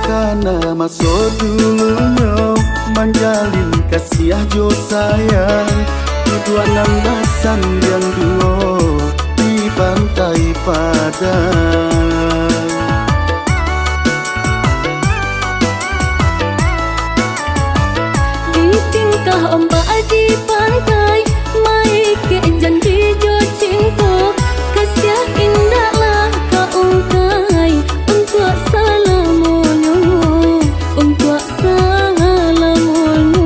Karena masuk dulunya menjalin kasih jo sayang tujuan nambasan yang duo di pantai Padang. Di tingkah ombak di pantai mai ke janji jo cinta kasih indahlah kau ungkai untuk salamono untuk salamono.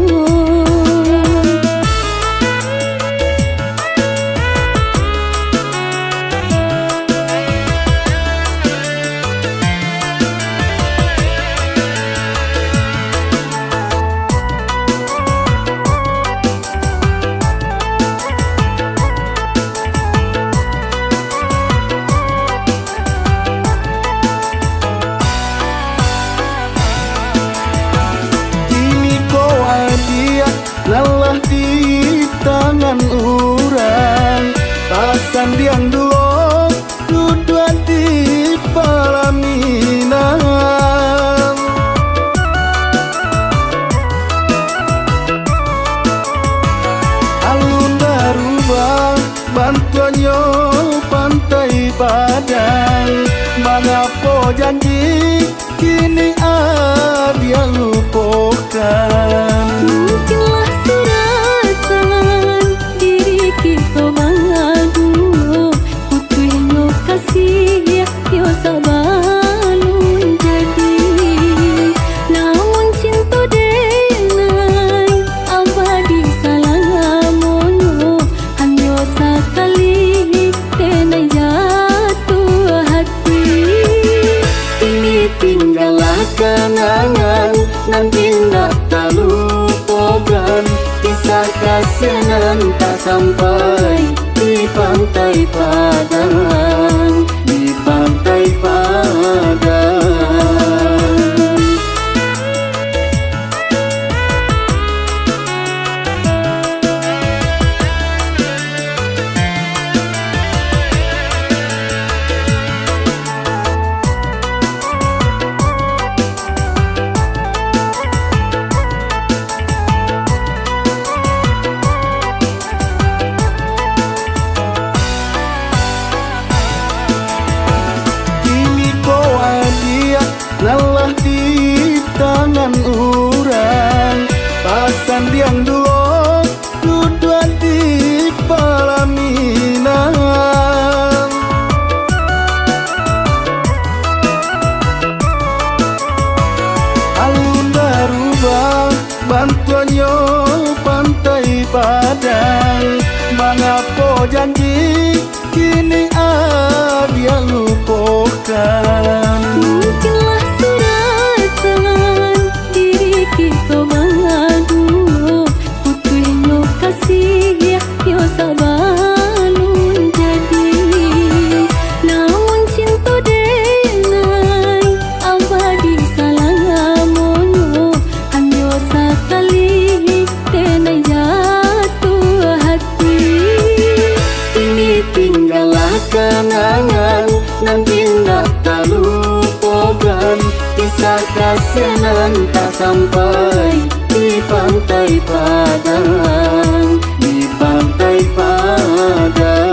Lelah di tangan orang pasan diang duo dua di palaminan. Alun darubah bantuannya pantai Padang. Mengapa janji kini dia lupakan. Mungkinlah suratan diri kita mengadu putuhnya kasih yo sabalun jadi namun cinta denai abadi salamono hanya sekali denai jatuh hati. Ini tinggallah kenangan nanti tak terlupakan. Kisah kasihan tak sampai di pantai Padang, di pantai Padang. Lelah di tangan orang pasan diang duo dua di palaminan. Alun darubah bantuannya pantai Padang. Mengapa janji kini dia lupakan. Mungkinlah suratan diri kita mengadu putuhnya kasih yo sabalun jadi namun cinta denai abadi salamono hanya sekali denai jatuh hati. Ini tinggallah kenangan nanti tak terlupakan. Kisah kasihan tak sampai di pantai Padang, di pantai Padang.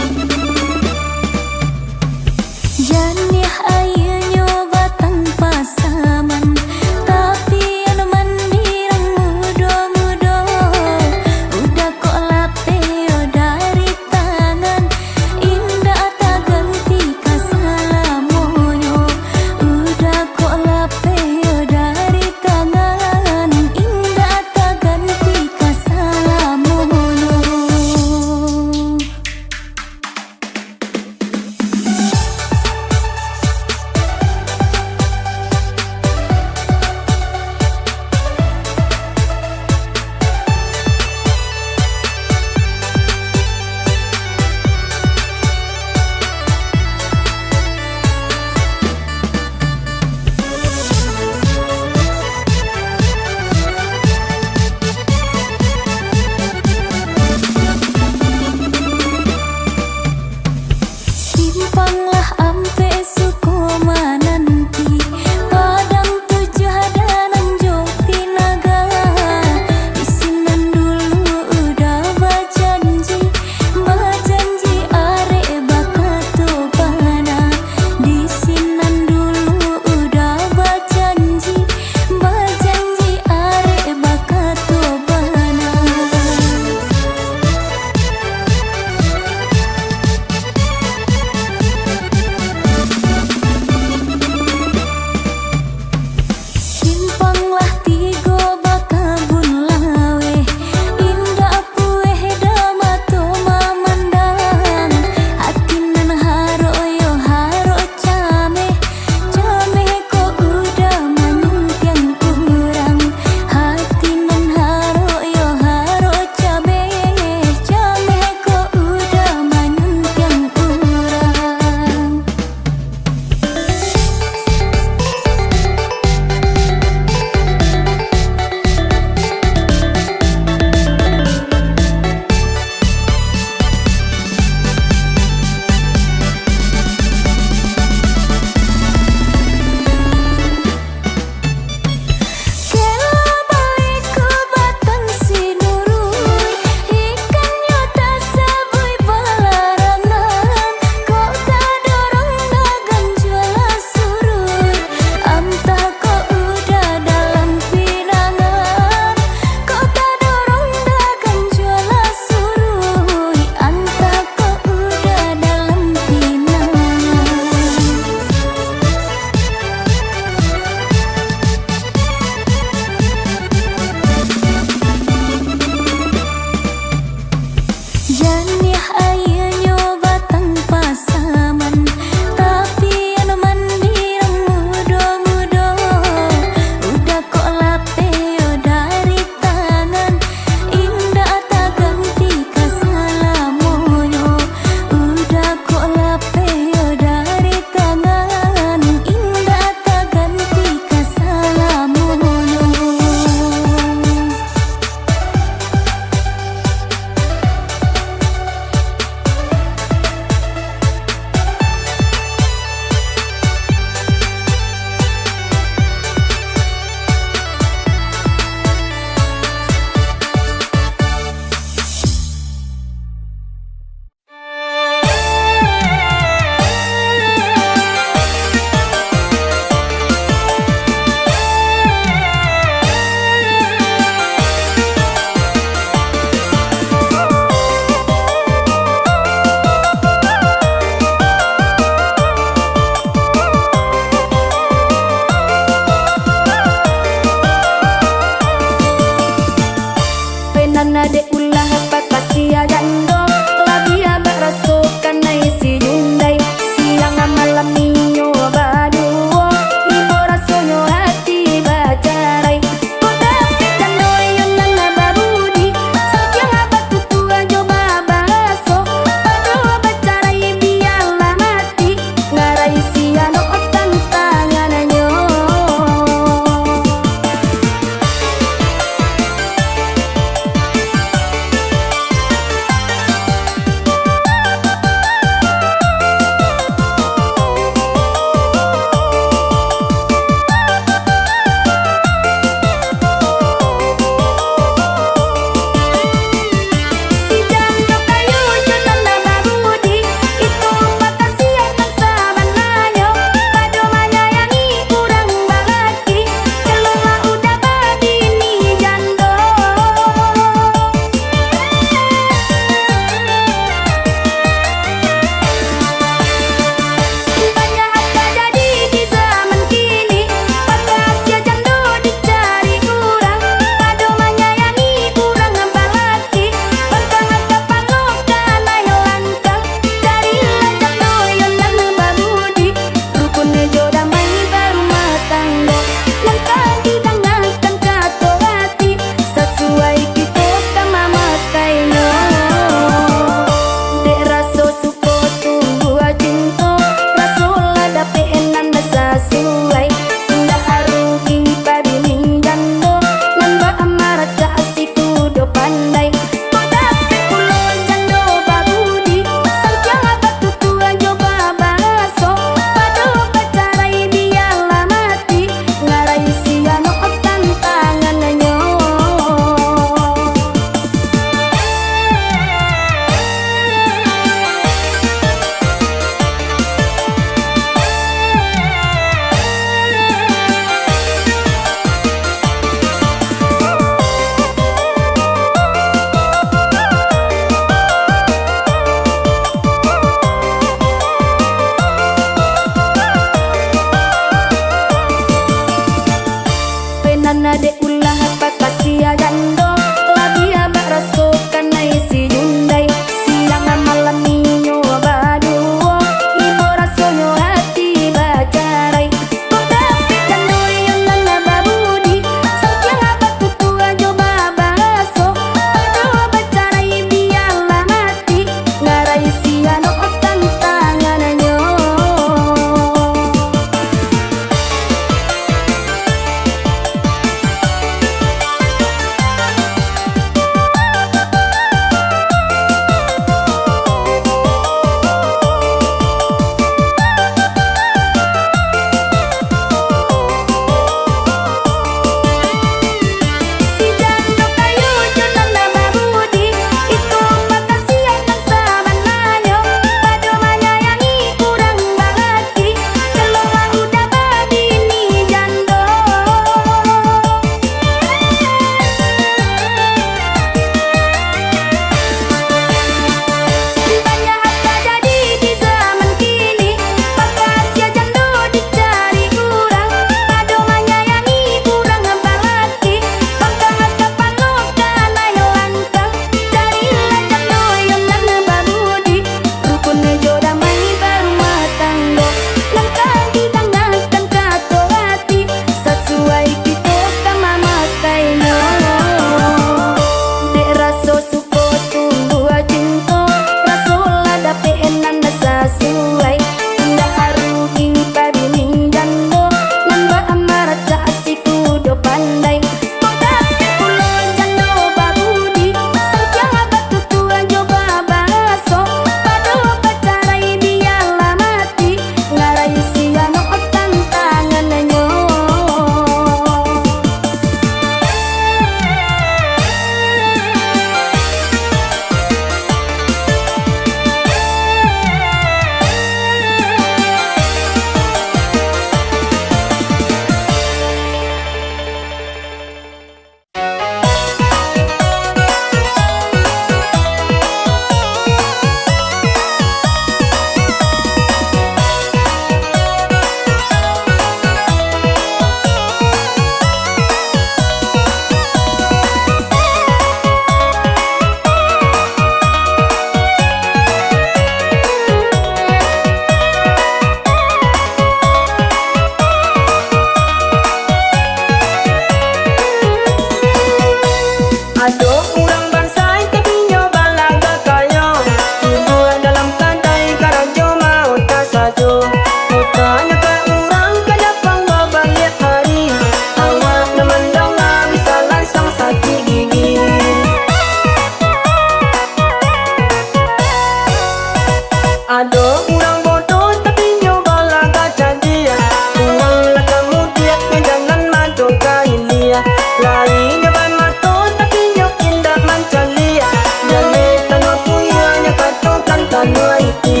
Aduh, orang bodoh tapi nyobalah kaca dia. Uanglah kamu dia, jangan madu kain dia. Lain nyoban matu tapi nyok indah mancalia. Jale tanah puyanya katokan tanah iti.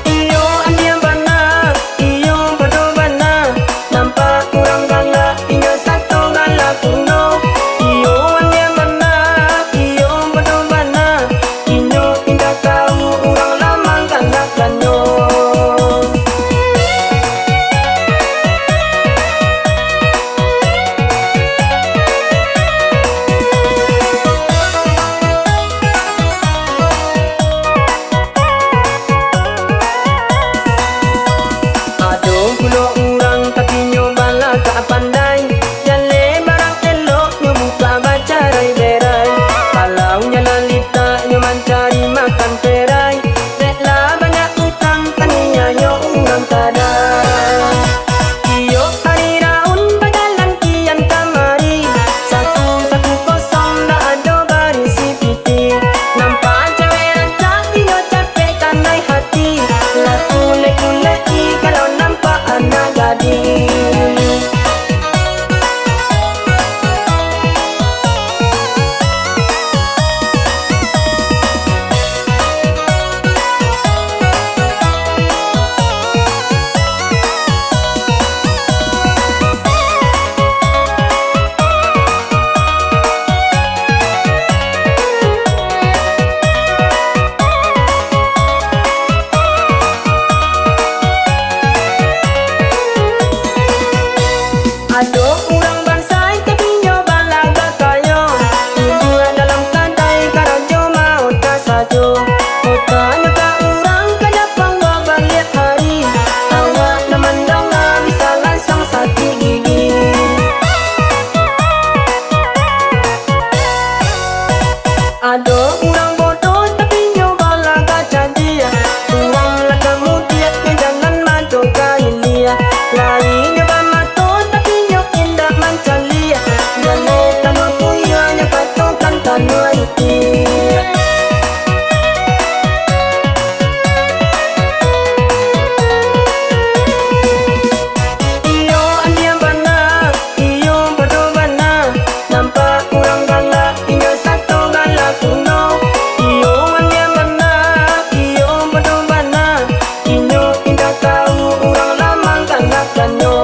Iyo andiam bana, iyo bodoh bana. Nampak kurang galak, inyo satu galak kuno. Iyo andiam bana, iyo bodoh bana. Inyo indah kau orang lama galak kanyo. Aduh kulo urang tapi nyobalah ka pandai. Jale barang elok nyo buka baca rai-berai. Kalau nyalalita nyo mencari makan perai. Deklah banyak utang tania yo urang tadai. Iyo hari raun badalan kian kamari. Saku-saku kosong dah ada barisi piti. Nampak cewek rancak iyo capek kanai hati. Laku lek-leki kalau nampak anak gadis. Aduh urang bansai tapi nyobalah gak kayo. Tujuan dalam kadai karajo mau tak sajo. Kotanya ka urang kenapa nggak balik hari. Awak namandang nggak bisa langsung sakit gigi. Aduh urang bodoh tapi nyobalah kaca dia. Uanglah kamu dia, jangan madu kain dia. Lain nyoba matu tapi nyok indah mancalia. Jale tanah puyanya katokan tanah iti. Iyo andiam bana, iyo bodoh bana. Nampak kurang galak, inyo satu galak kuno. Iyo andiam bana, iyo bodoh bana. Inyo indah kau orang lama galak kanyo.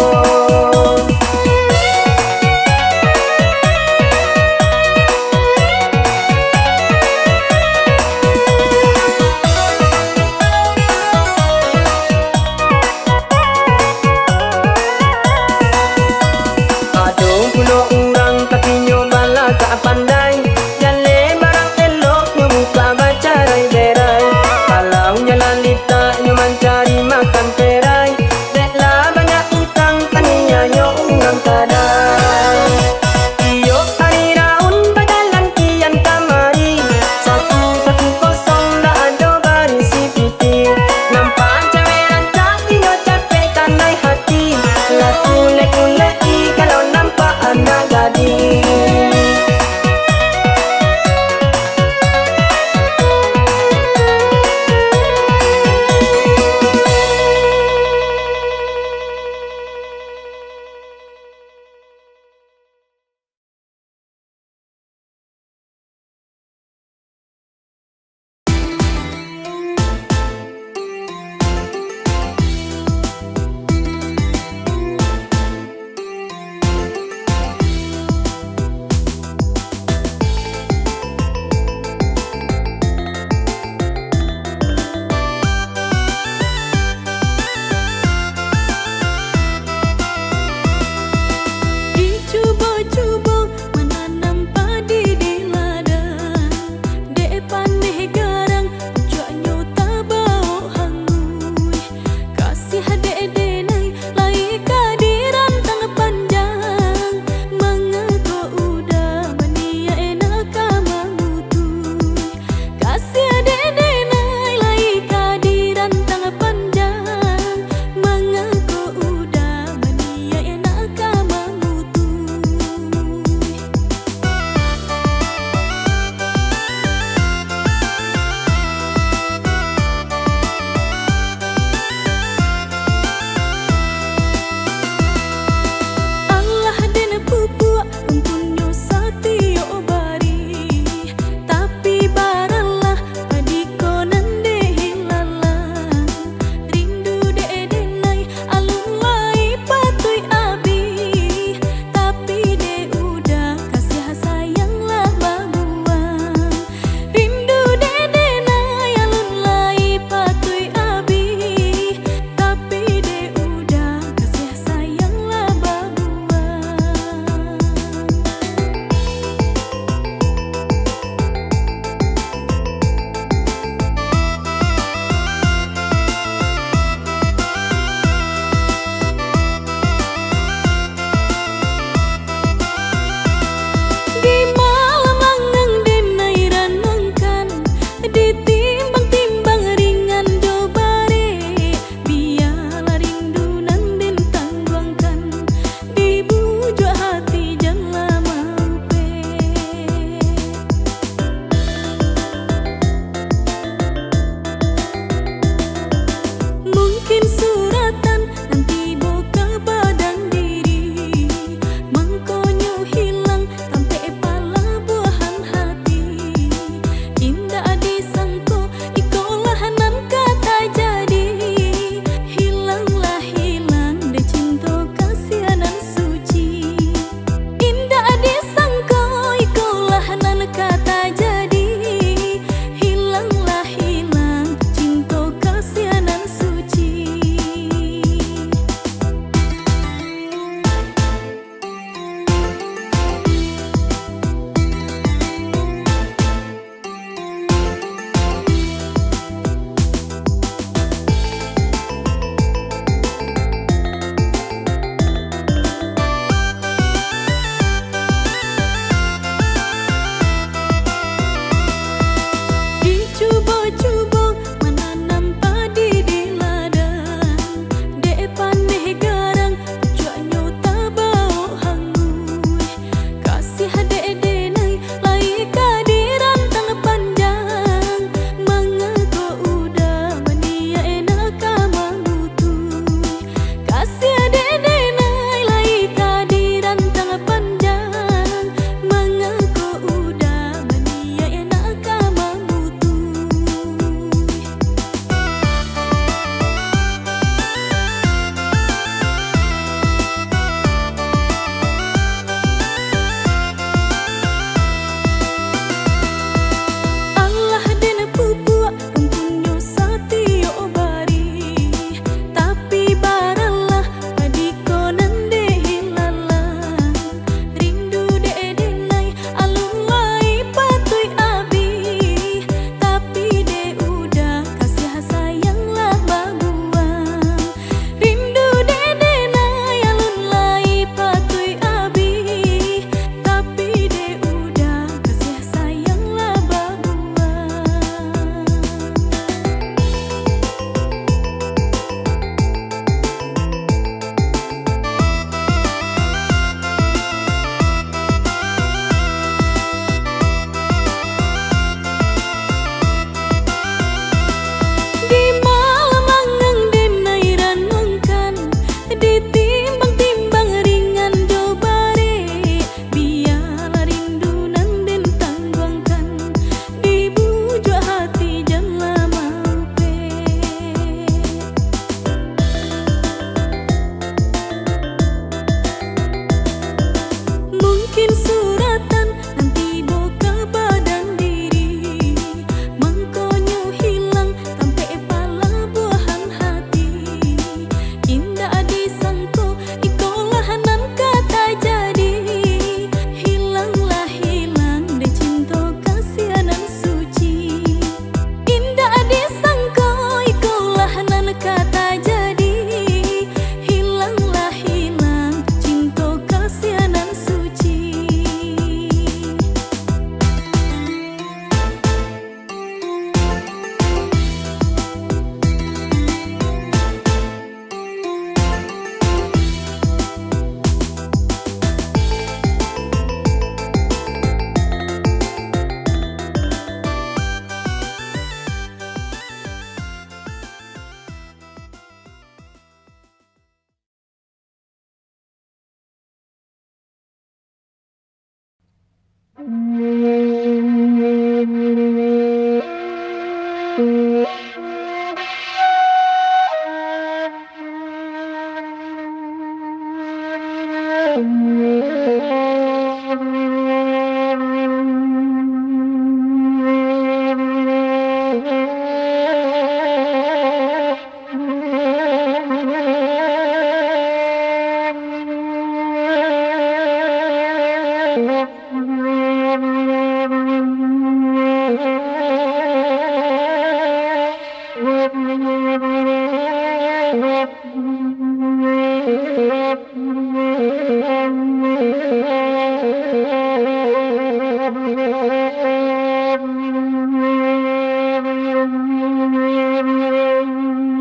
Aduh kulo urang tapi nyobalah ka pandai. Jale barang elok nyo buka baca rai-berai. Kalau nyalalita nyo mencari makan perai. Deklah banyak utang tania yo urang tadai. Iyo hari raun badalan kian kamari. Saku-saku kosong dah ada barisi piti. Nampak cewek rancak inyo capek kanai hati. Laku lek-leki kalau nampak anak gadis. Ku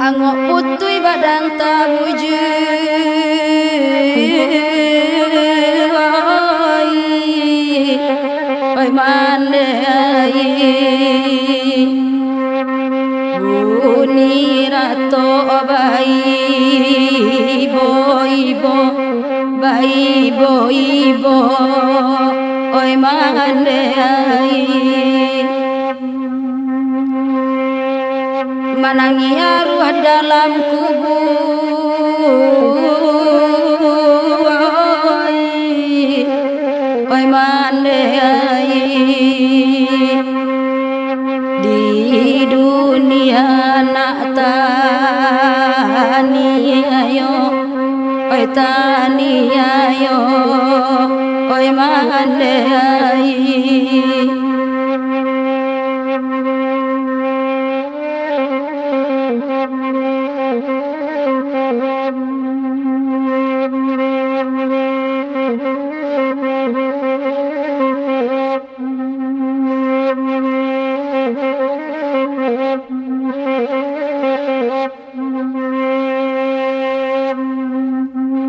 Angok putui badan tabuju oi mandai buni rato bai boibo oi mandai manangi arwah dalam kubur oi mandai di dunia nak tania yo oi tania yo oi mandai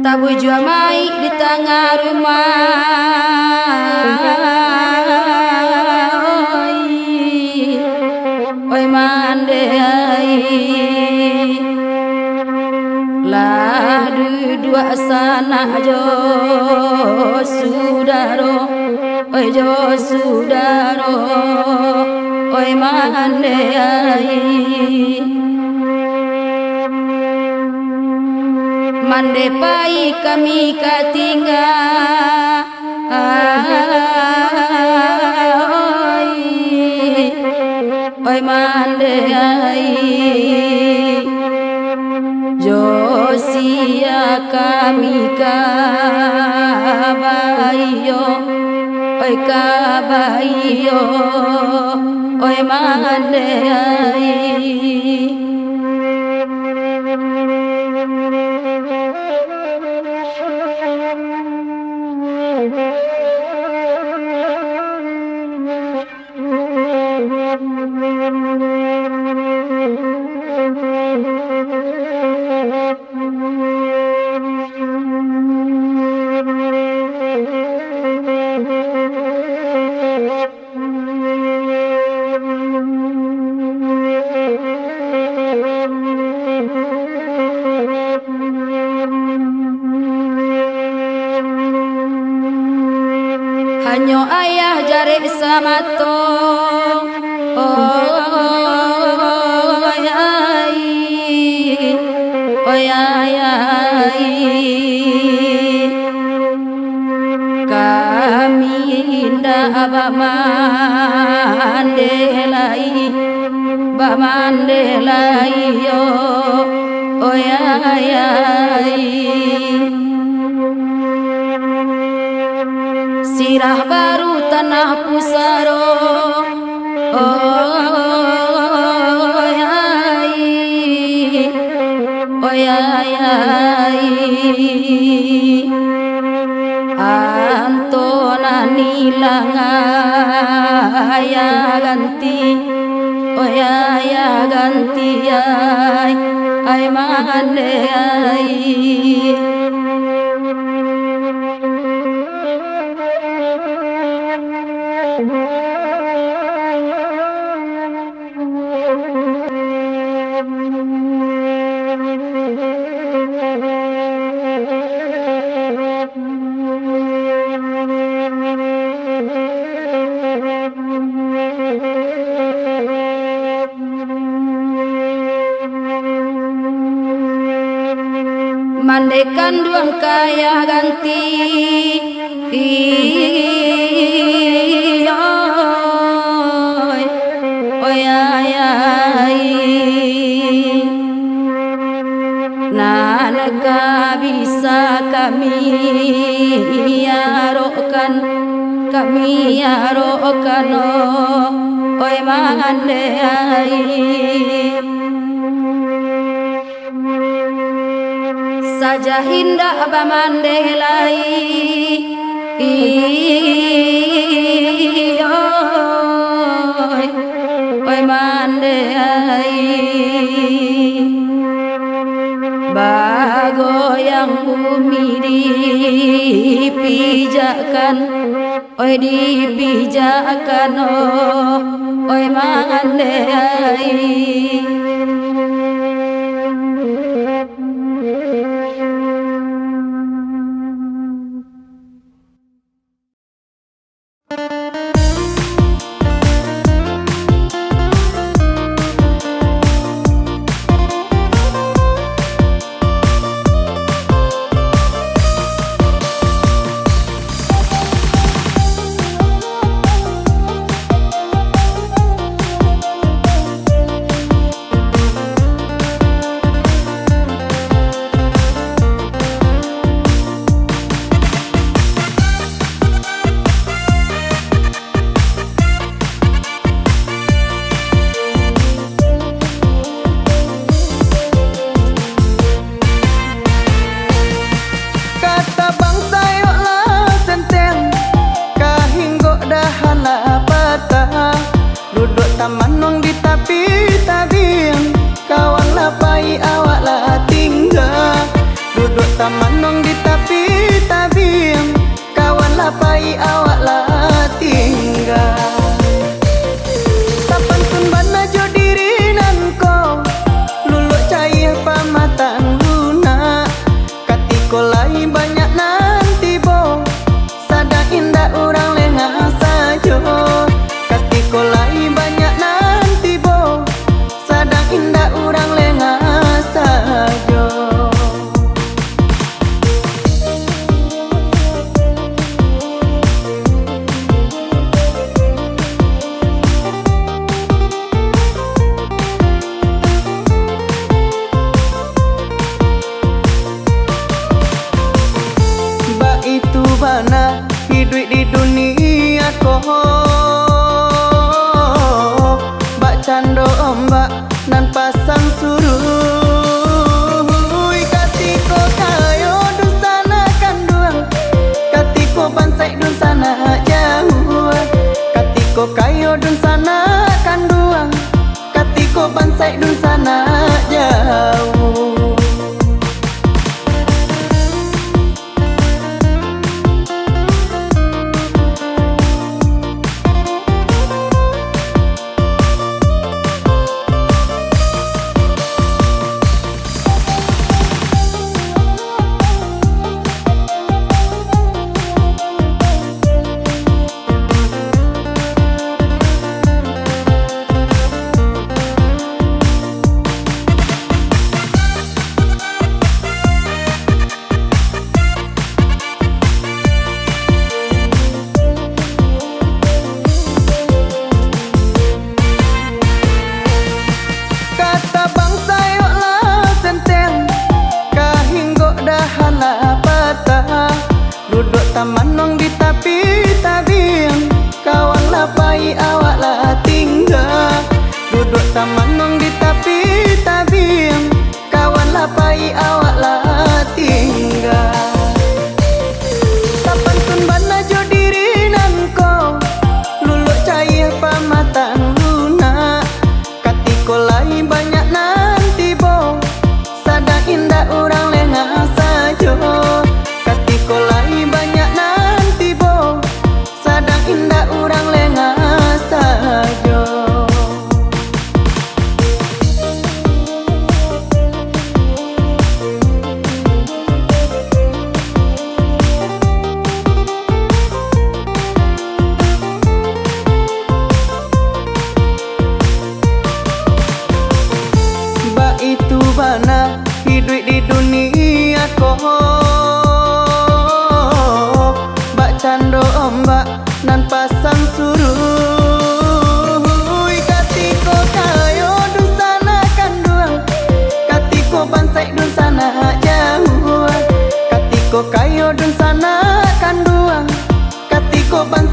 tabuju amai di tengah rumah oi mandai lah dua sana jo sudaro oi mandai mande pai kami katinggal oi mandai josia kami kabayo oi mandai hanyo ayah jare samato oi ai kami indah bamandelai yo oi ai sirah baru tanah pusaro oi ai antona nilanga ya ganti oi ganti ai mande ai mandekan duang kaya ganti oy oy ay ay nanaga bisa kami arokan oy mande ay saja indah bamandelai oy mandai bagoyang bumi dipijakan oy dipijakan oy mandai Tamanong di tapi tabing kawan lapai awak lah tinggal duduk tamanong di tapi tabing kawan lapai awak lah tinggal sapantun bana jo diri nanko luluk cair pamatang luna katiko lai banyak nanti bo sada indah orang lengah sajo katiko lai banyak nanti bo sadang indah orang lengah sajo ba itu bana hidup di dunia cando ombak nan pasang suruh katiko kayo dun sana kanduang katiko bansai dun sana jauh katiko kayo dun sana kanduang katiko bansai dun sana jauh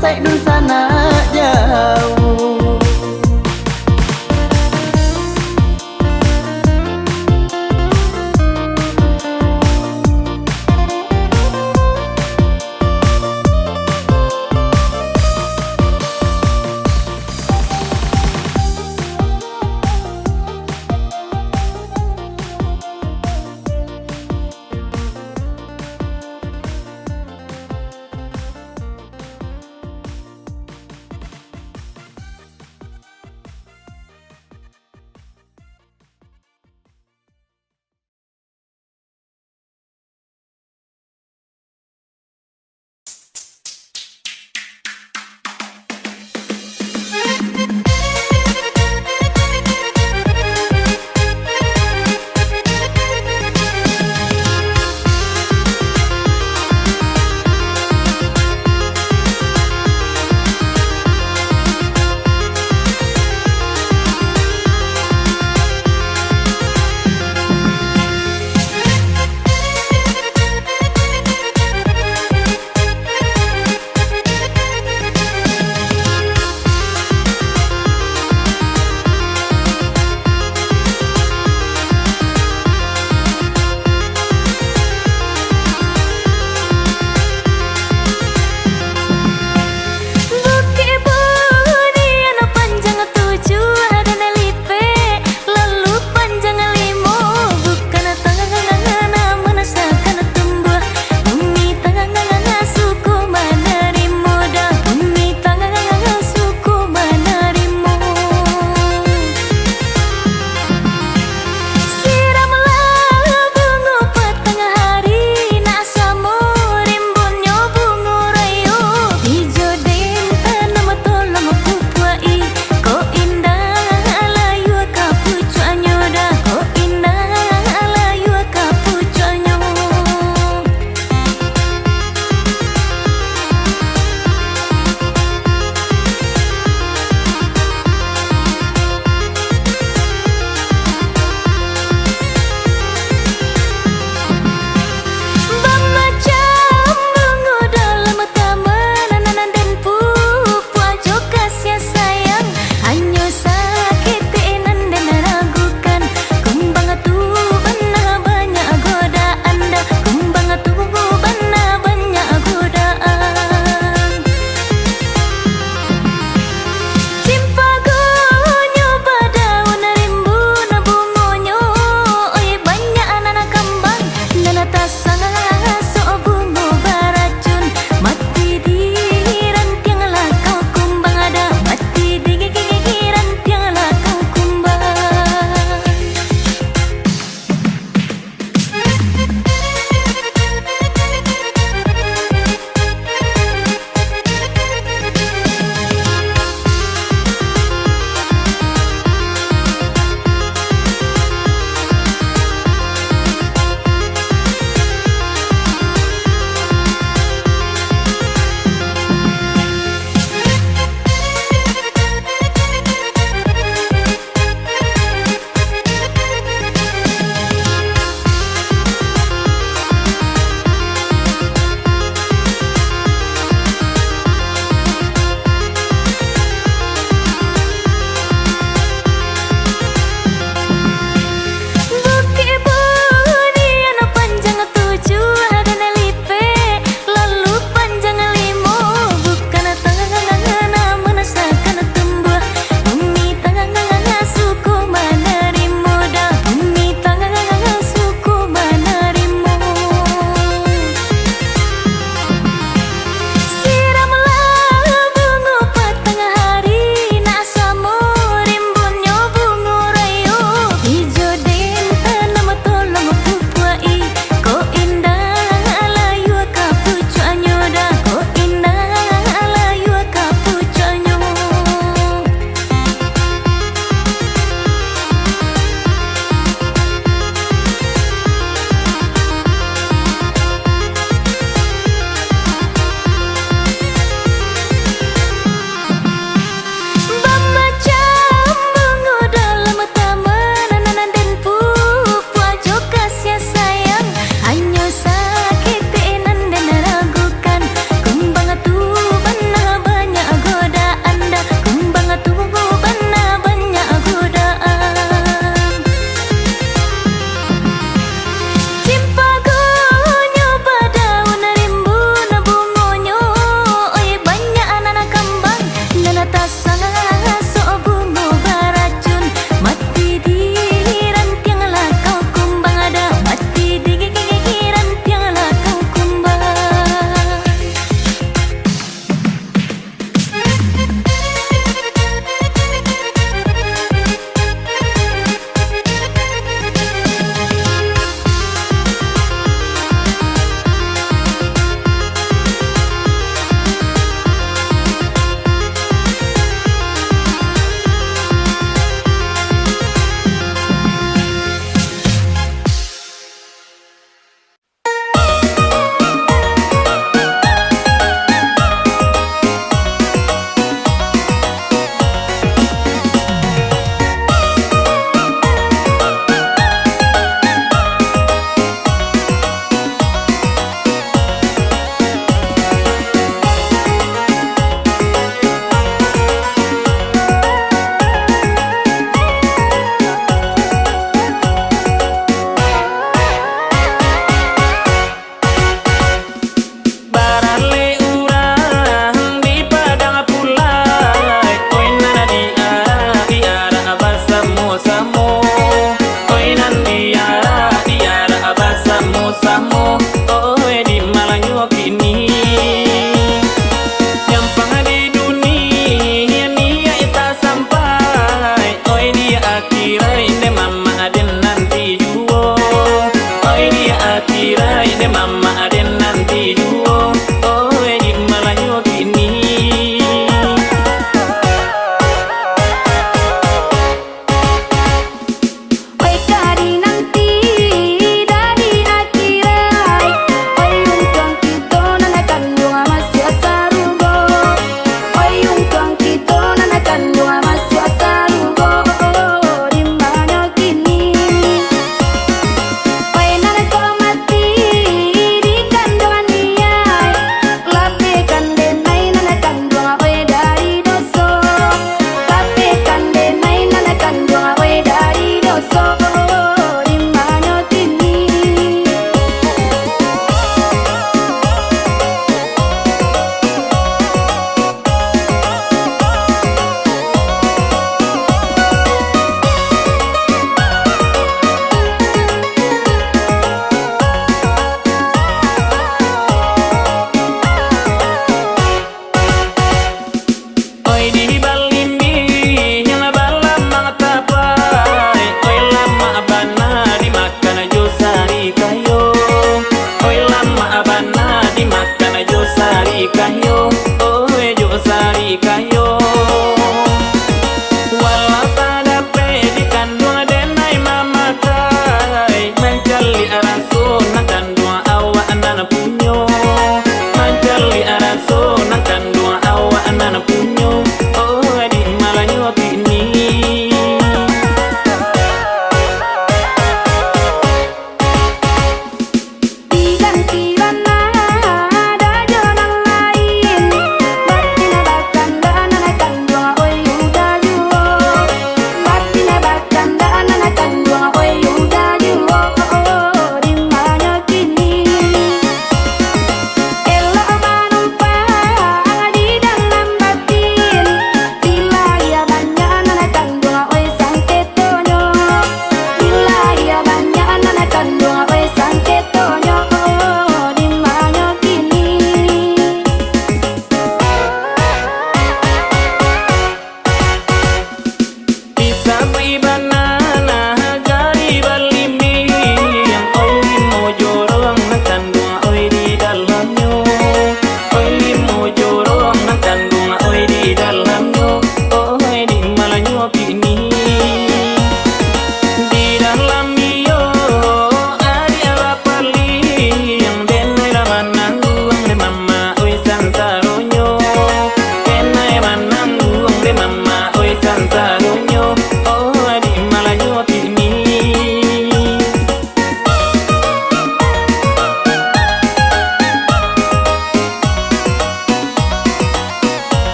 sai dun sana jauh.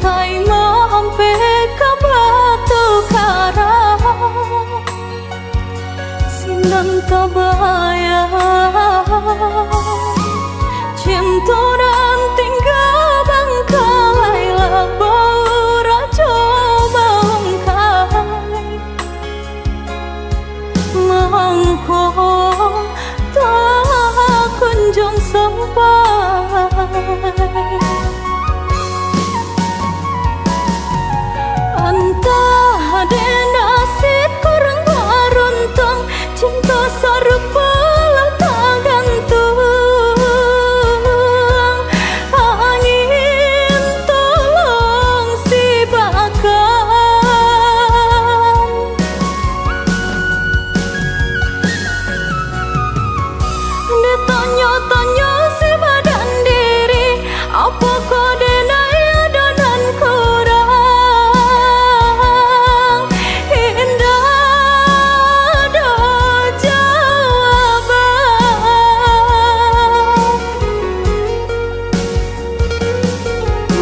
pantai sampai ke Batu Karang Sinan kebayang cinta dan tinggal bangkai labau rajo bangkai mangkok tak kunjung sampai entah ada nasib kurang beruntung cinta serupa lah tak gantung angin tolong si bakal ditanya-tanya si badan diri apa kode ada dan kurang indah ada jawaban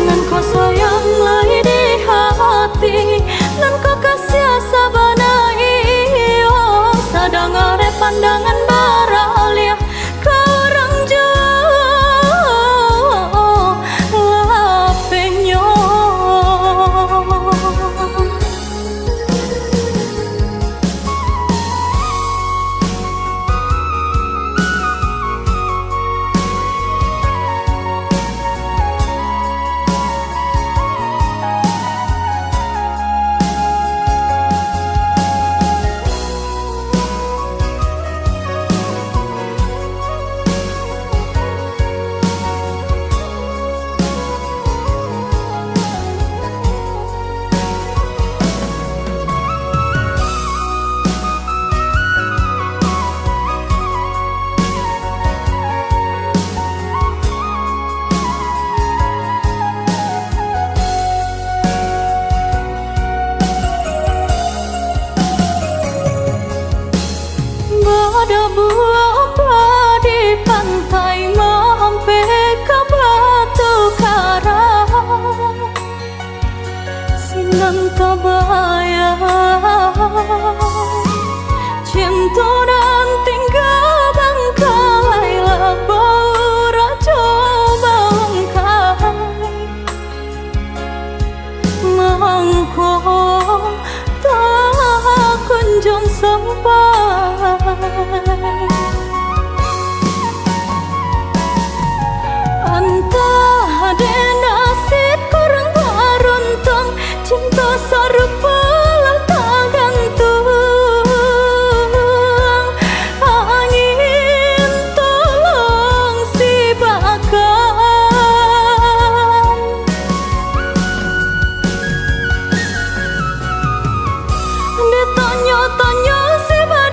nan kau sayang lagi di hati nan kau kasih sabana iyo sadang are pandangan baralia kurang jauh lapenya ada buah di pantai sampai ke Batu Karang Sinan kebayang cinta dan tinggal bangkai labau rajo bangkai mangkok tak kunjung sampai entah ada nasib kurang beruntung cinta serupa lah tak gantung angin tolong si bakal ditanya-tanya si badan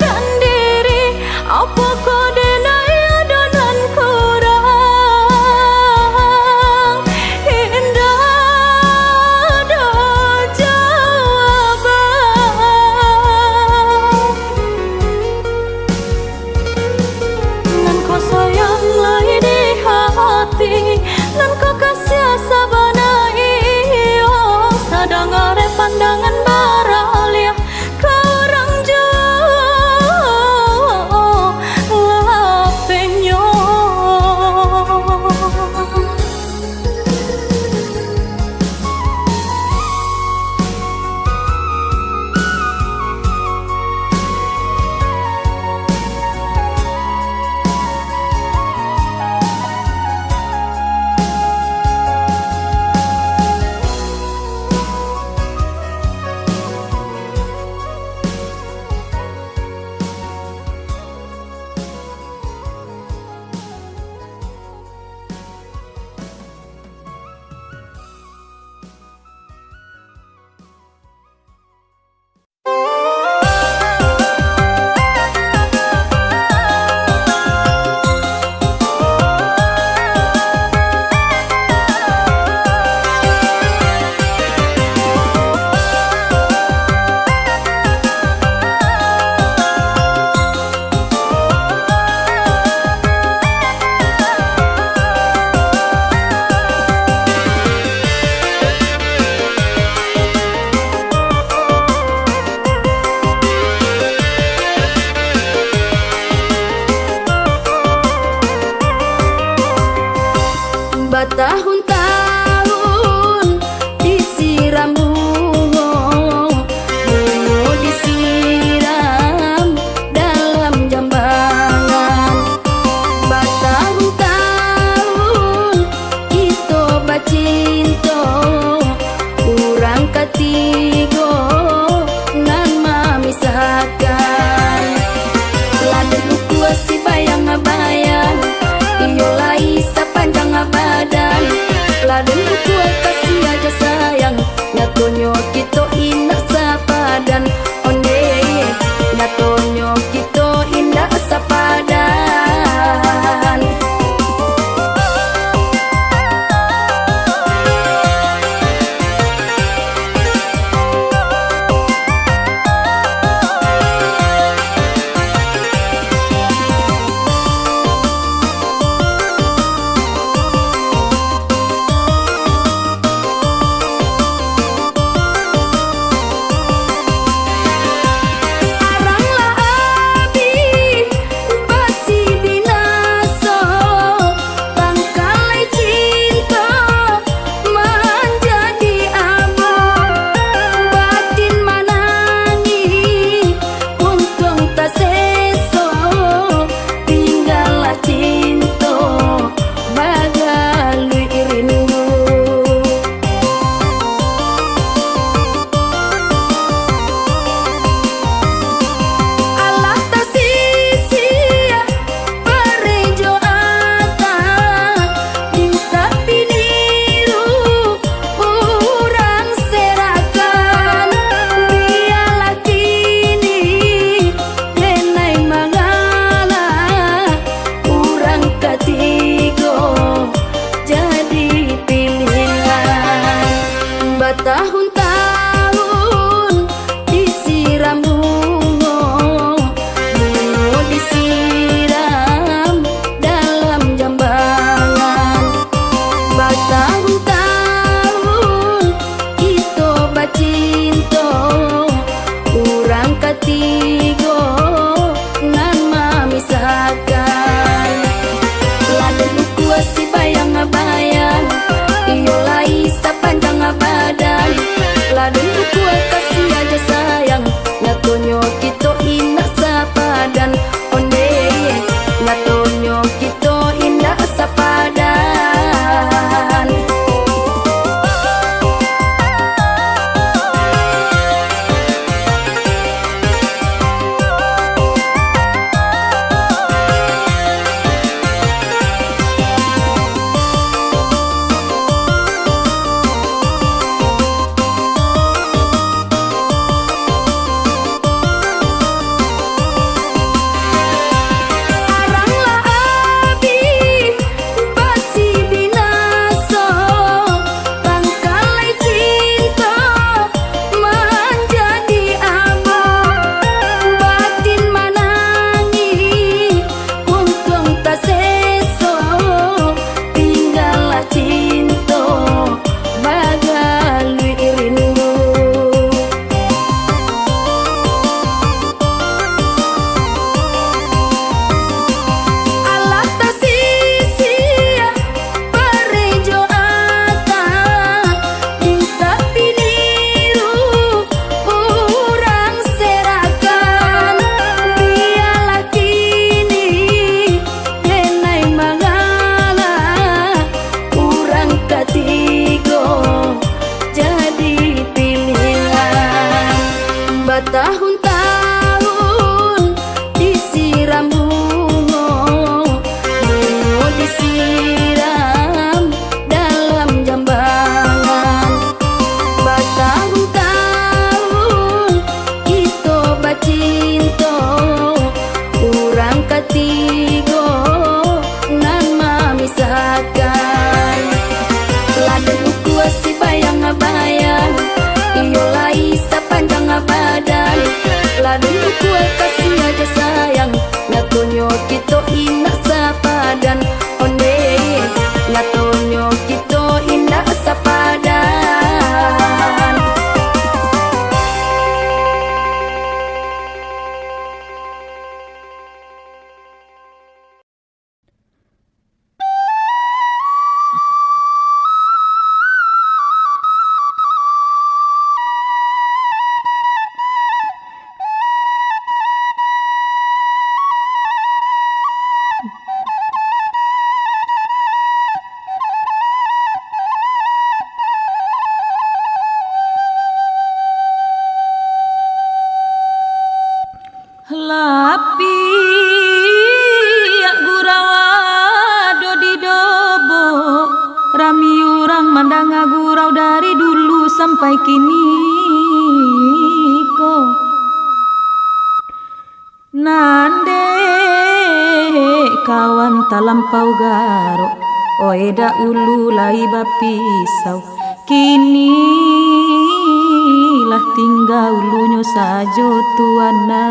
Bertahun-tahun disiram bunga, bunga disiram dalam jambangan. Bertahun-tahun kita bacinta, urang ketiga nan memisahkan. Laden kuasi bayang-bayang, iyo lai sepanjang badan. Laden kuat kasih aja sayang, natonyo kita indah sepadan. Onde natonyo kita indah sepadan. Bertahun-tahun disiram bunga, bunga disiram dalam jambangan. Bertahun-tahun kita bacinta, urang ketiga nan memisahkan. Laden kuasi bayang-bayang, iyo lai sepanjang badan. Laden kuat kasih aja sayang, natonyo kita indah sepadan. Onde natonyo kita indah sepadan. Lapi ya gurawa do di dobo, rami urang mandang gurau dari dulu sampai kini ko. Nande kawan talampau garo, oeda ulu lai bapisau. Kini lah tinggal ulunyo sajo tuana.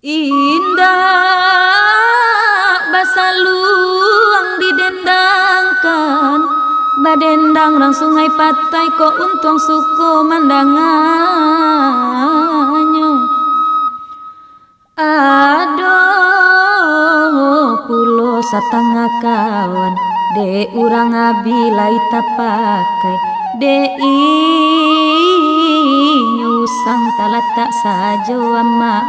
Indah basaluang didendangkan, badendang rang sungai patai ko untung suko mandanganyo. Aduh pulo satangah kawan, de urang abilai tapakai, de nyusang talatak sajo ama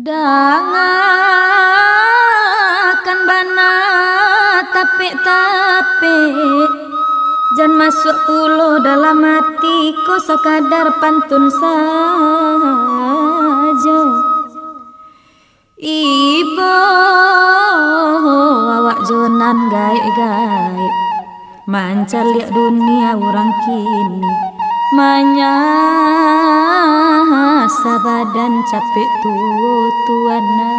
dangakan bana tape-tape, jan masuk pulo dalam hati ko sekadar pantun saja. Ibo awak jonan gaik-gaik, mancar liat dunia orang kini, manyan sabadan capek tuana.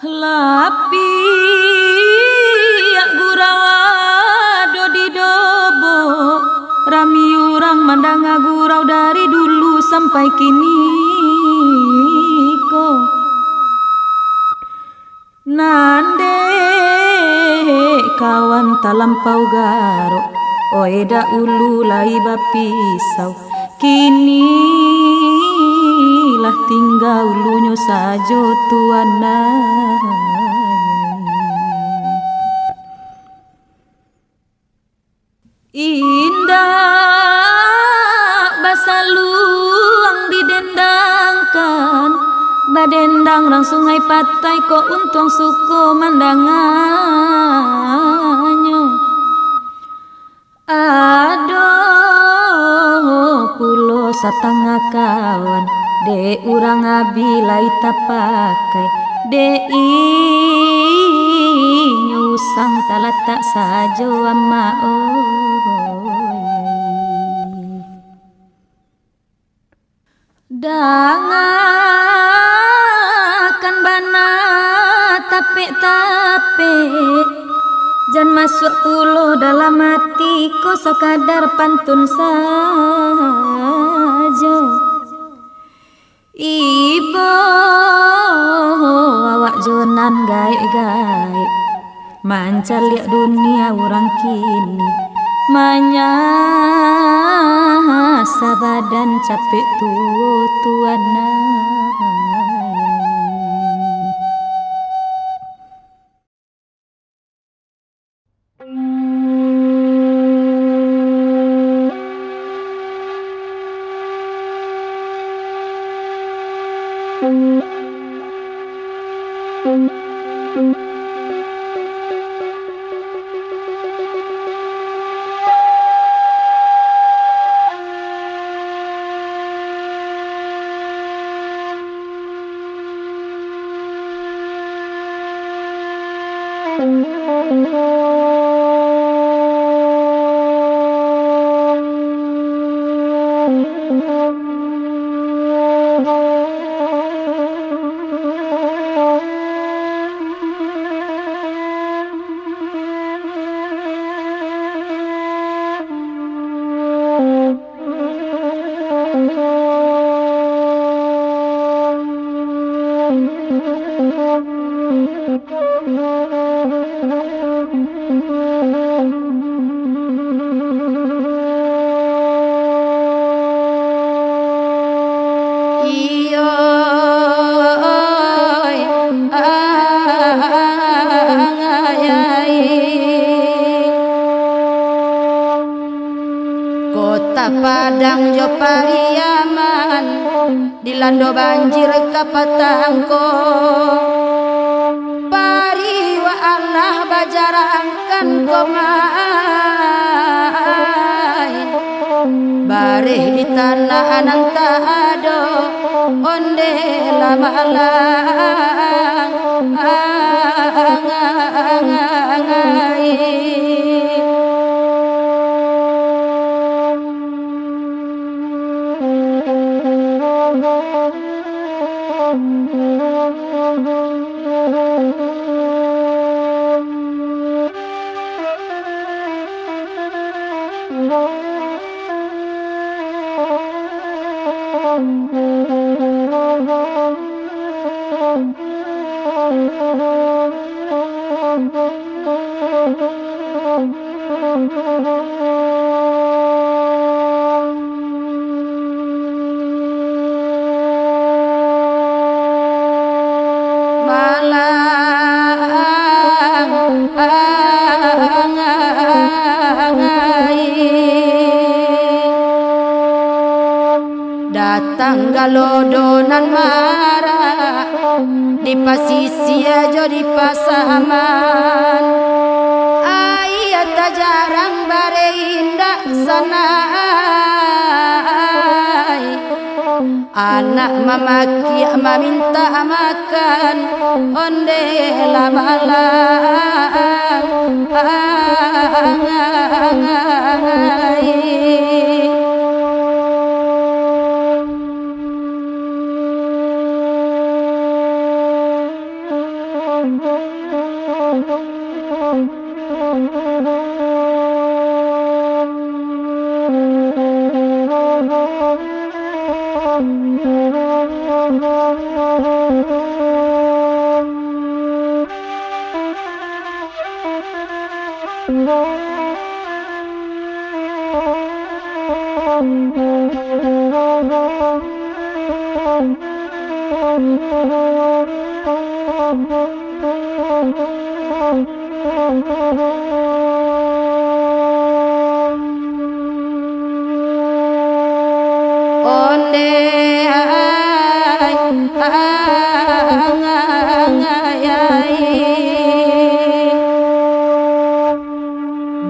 Lapi yak gurawa do di dobo, rami urang mandang gurau dari dulu sampai kini ko. Nande kawan talampau garo, oeda ulu lai bapisau, kini lah tinggal ulunyo sajo tuana. Indah basaluang didendangkan, badendang rang sungai patai ko untung suko mandanganyo. Aduh pulo satangah kawan, de urang abilai tapakai, de nyusang talatak sajo ama dangakan bana tapek-tapek, jan masuk pulo dalam hati ko sekadar pantun saja. Ibu awak jonan gaik-gaik, mancal liak dunia orang kini, manya sabadan capek tuana. Kota Padang jo Pariaman, dilando banjir kapatangko. Pariwa Allah bajarangkan komai, bareh di tanah anang taado, onde lamalang angai. Datang galodonan marah di pasisi aja di pasaman ayat jarang bare indah sanai anak mamaki minta makan onde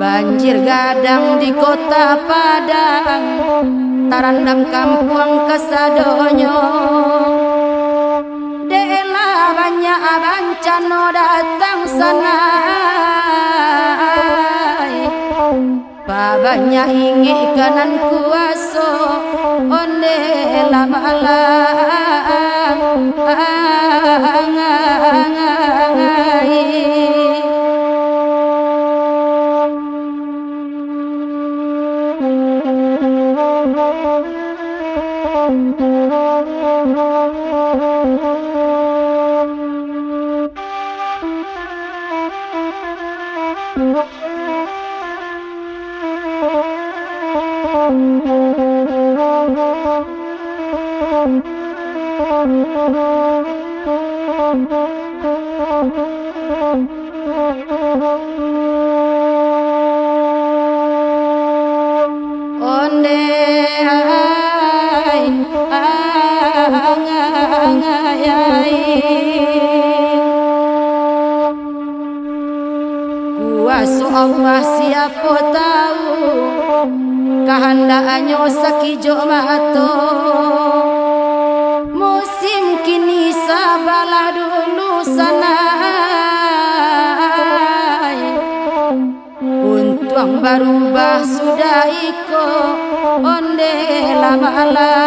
banjir gadang di kota Padang tarandam kampung kesadonyo dela banyak bancano datang sana babanya ingi kanan kuaso onde lamalang kuasa Allah siapa tahu kehendaknya sakijo mato musim kini sabalah dulu sana untung berubah sudah iko onde lamalang